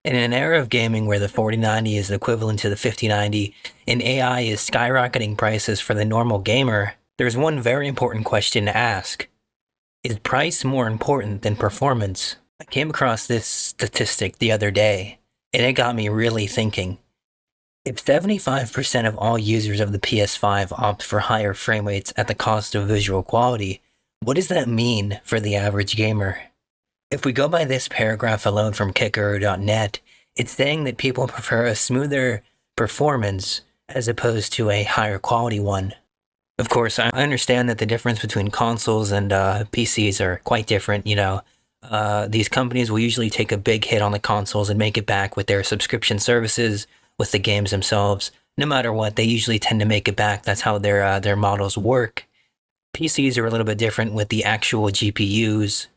In an era of gaming where the 4090 is equivalent to the 5090 and AI is skyrocketing prices for the normal gamer, there's one very important question to ask. Is price more important than performance? I came across this statistic the other day, and it got me really thinking. If 75% of all users of the PS5 opt for higher frame rates at the cost of visual quality, what does that mean for the average gamer? If we go by this paragraph alone from kicker.net, it's saying that people prefer a smoother performance as opposed to a higher quality one. Of course, I understand that the difference between consoles and PCs are quite different. These companies will usually take a big hit on the consoles and make it back with their subscription services, with the games themselves. No matter what, they usually tend to make it back. That's how their models work. PCs are a little bit different with the actual GPUs,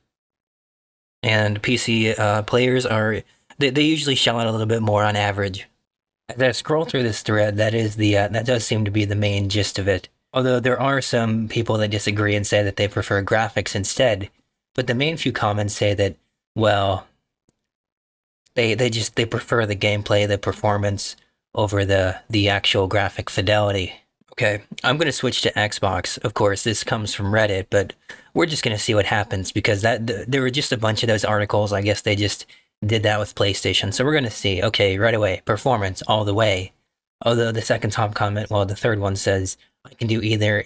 and PC players they usually shell out a little bit more on average. As I scroll through this thread, that does seem to be the main gist of it. Although there are some people that disagree and say that they prefer graphics instead, but the main few comments say that, well, they prefer the gameplay, the performance over the actual graphic fidelity. Okay, I'm going to switch to Xbox. Of course, this comes from Reddit, but we're just going to see what happens because there were just a bunch of those articles. I guess they just did that with PlayStation. So we're going to see. Okay, right away, performance all the way. Although the second top comment, well, the third one says I can do either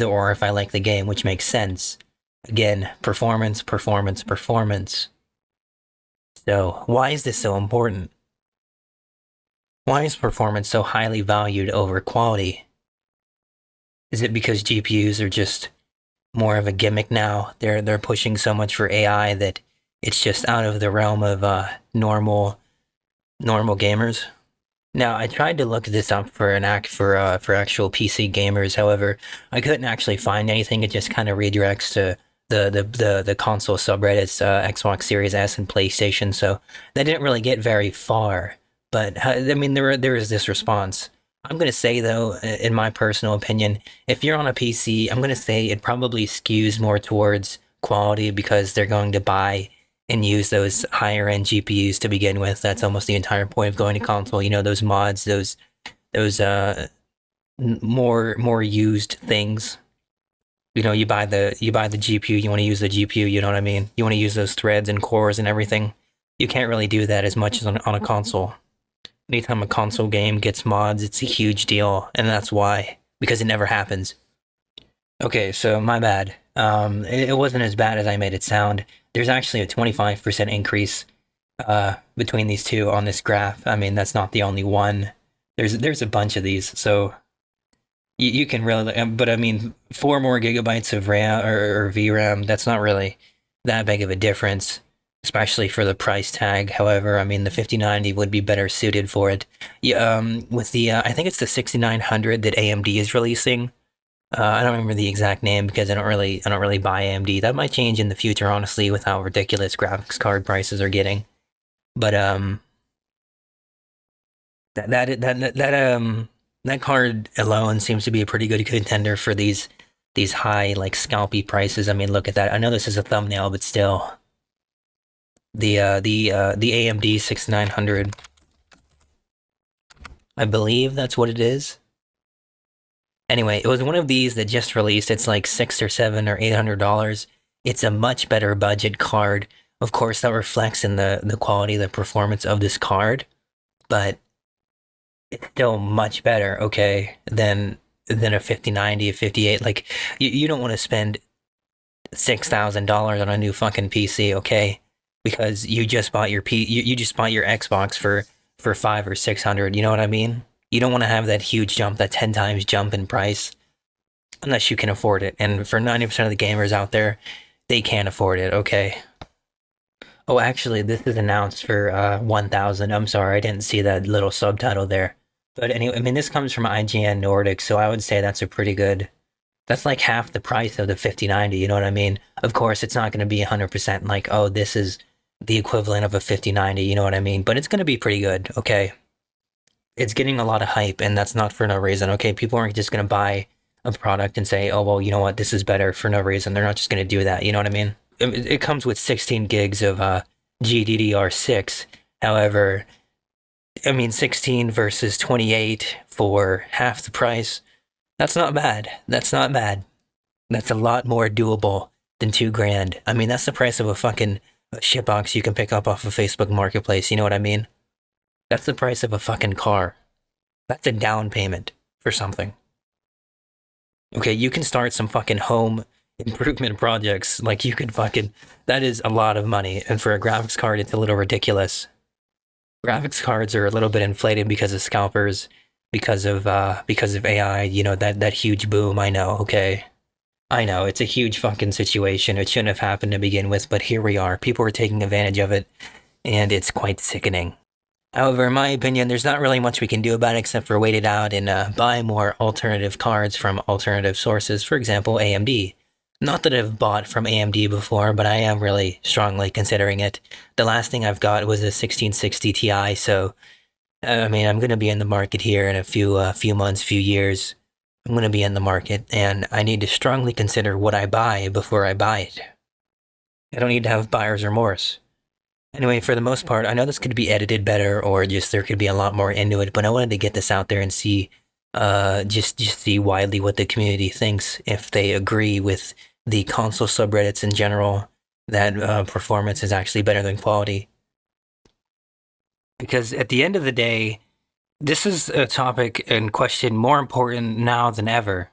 or if I like the game, which makes sense. Again, performance, performance, performance. So why is this so important? Why is performance so highly valued over quality? Is it because GPUs are just more of a gimmick now? They're pushing so much for AI that it's just out of the realm of normal gamers. Now, I tried to look this up for actual PC gamers. However, I couldn't actually find anything. It just kind of redirects to the console subreddits, Xbox Series S and PlayStation. So that didn't really get very far. But I mean, there is this response. I'm going to say, though, in my personal opinion, if you're on a PC, I'm going to say it probably skews more towards quality because they're going to buy and use those higher end GPUs to begin with. That's almost the entire point of going to console. You know, those mods, those more used things. You know, you buy the GPU, you want to use the GPU, you know what I mean? You want to use those threads and cores and everything. You can't really do that as much as on a console. Anytime a console game gets mods, it's a huge deal, and that's why, because it never happens. Okay, so my bad. It wasn't as bad as I made it sound. There's actually a 25% increase between these two on this graph. I mean, that's not the only one. There's a bunch of these, so you can really, but I mean, 4 more gigabytes of RAM or VRAM, that's not really that big of a difference, especially for the price tag. However, I mean, the 5090 would be better suited for it. Yeah, with the, I think it's the 6900 that AMD is releasing. I don't remember the exact name because I don't really buy AMD. That might change in the future, honestly, with how ridiculous graphics card prices are getting. But that card alone seems to be a pretty good contender for these high like scalpy prices. I mean, look at that. I know this is a thumbnail, but still, the AMD 6900, I believe that's what it is. Anyway, it was one of these that just released. It's like $600 or $700 or $800. It's a much better budget card. Of course, that reflects in the quality, the performance of this card, but it's still much better, okay, than a 5090, a 58. Like, you don't want to spend $6,000 on a new fucking PC, okay? Because you just bought your you just bought your Xbox for 500 or 600. You know what I mean? You don't want to have that huge jump, that 10 times jump in price, unless you can afford it. And for 90% of the gamers out there, they can't afford it, okay? Oh, actually, this is announced for 1,000. I'm sorry, I didn't see that little subtitle there. But anyway, I mean, this comes from IGN Nordic, so I would say that's a pretty good. That's like half the price of the 5090, you know what I mean? Of course, it's not going to be 100% like, oh, this is the equivalent of a 5090, you know what I mean? But it's going to be pretty good, okay? It's getting a lot of hype, and that's not for no reason, okay? People aren't just going to buy a product and say, oh, well, you know what, this is better for no reason. They're not just going to do that, you know what I mean? It comes with 16 gigs of GDDR6, However, I mean, 16 versus 28 for half the price, that's not bad. That's not bad. That's a lot more doable than $2,000. I mean, that's the price of a fucking shitbox you can pick up off of Facebook Marketplace. You know what I mean? That's the price of a fucking car. That's a down payment for something. Okay, you can start some fucking home improvement projects. Like, you could fucking. That is a lot of money. And for a graphics card, it's a little ridiculous. Graphics cards are a little bit inflated because of scalpers, because of AI. You know, that huge boom. I know. Okay, I know it's a huge fucking situation. It shouldn't have happened to begin with, but here we are. People are taking advantage of it, and it's quite sickening. However, in my opinion, there's not really much we can do about it except for wait it out and buy more alternative cards from alternative sources. For example, AMD. Not that I've bought from AMD before, but I am really strongly considering it. The last thing I've got was a 1660 Ti, so I mean, I'm going to be in the market here in a few months, few years. I'm going to be in the market, and I need to strongly consider what I buy before I buy it. I don't need to have buyer's remorse. Anyway, for the most part, I know this could be edited better, or just there could be a lot more into it, but I wanted to get this out there and see, just see widely what the community thinks, if they agree with the console subreddits in general, that performance is actually better than quality. Because at the end of the day, this is a topic and question more important now than ever,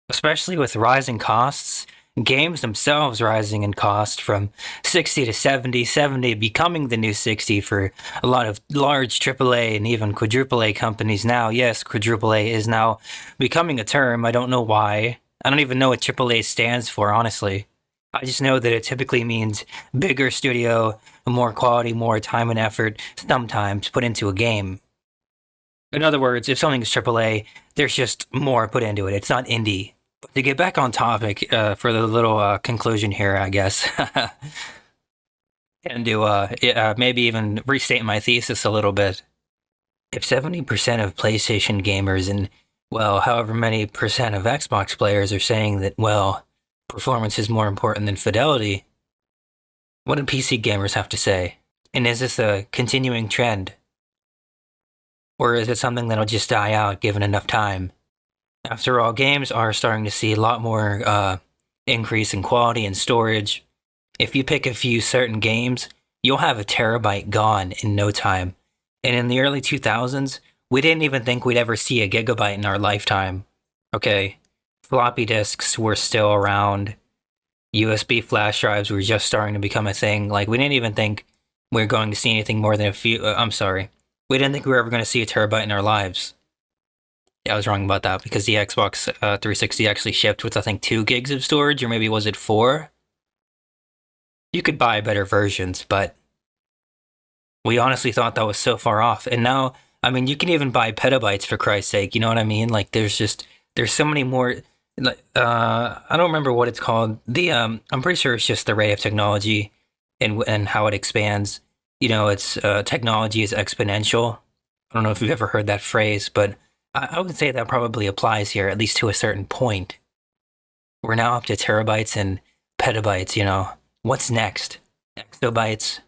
especially with rising costs. Games themselves rising in cost from 60 to 70, 70 becoming the new 60 for a lot of large AAA and even quadruple A companies now. Yes, quadruple A is now becoming a term. I don't know why. I don't even know what AAA stands for, honestly. I just know that it typically means bigger studio, more quality, more time and effort, sometimes put into a game. In other words, if something is AAA, there's just more put into it. It's not indie. To get back on topic for the little conclusion here, I guess, and to maybe even restate my thesis a little bit. If 70% of PlayStation gamers and, well, however many percent of Xbox players are saying that, well, performance is more important than fidelity, what do PC gamers have to say? And is this a continuing trend? Or is it something that'll just die out given enough time? After all, games are starting to see a lot more increase in quality and storage. If you pick a few certain games, you'll have a terabyte gone in no time. And in the early 2000s, we didn't even think we'd ever see a gigabyte in our lifetime. Okay, floppy disks were still around. USB flash drives were just starting to become a thing. Like, we didn't even think we were going to see anything more than a few... We didn't think we were ever going to see a terabyte in our lives. Yeah, I was wrong about that because the Xbox 360 actually shipped with, I think, 2 gigs of storage, or maybe was it 4? You could buy better versions, but we honestly thought that was so far off. And now, I mean, you can even buy petabytes, for Christ's sake. You know what I mean? Like, there's so many more. Like, I don't remember what it's called. I'm pretty sure it's just the rate of technology and how it expands. You know, it's technology is exponential. I don't know if you've ever heard that phrase, but I would say that probably applies here, at least to a certain point. We're now up to terabytes and petabytes, you know. What's next? Exabytes?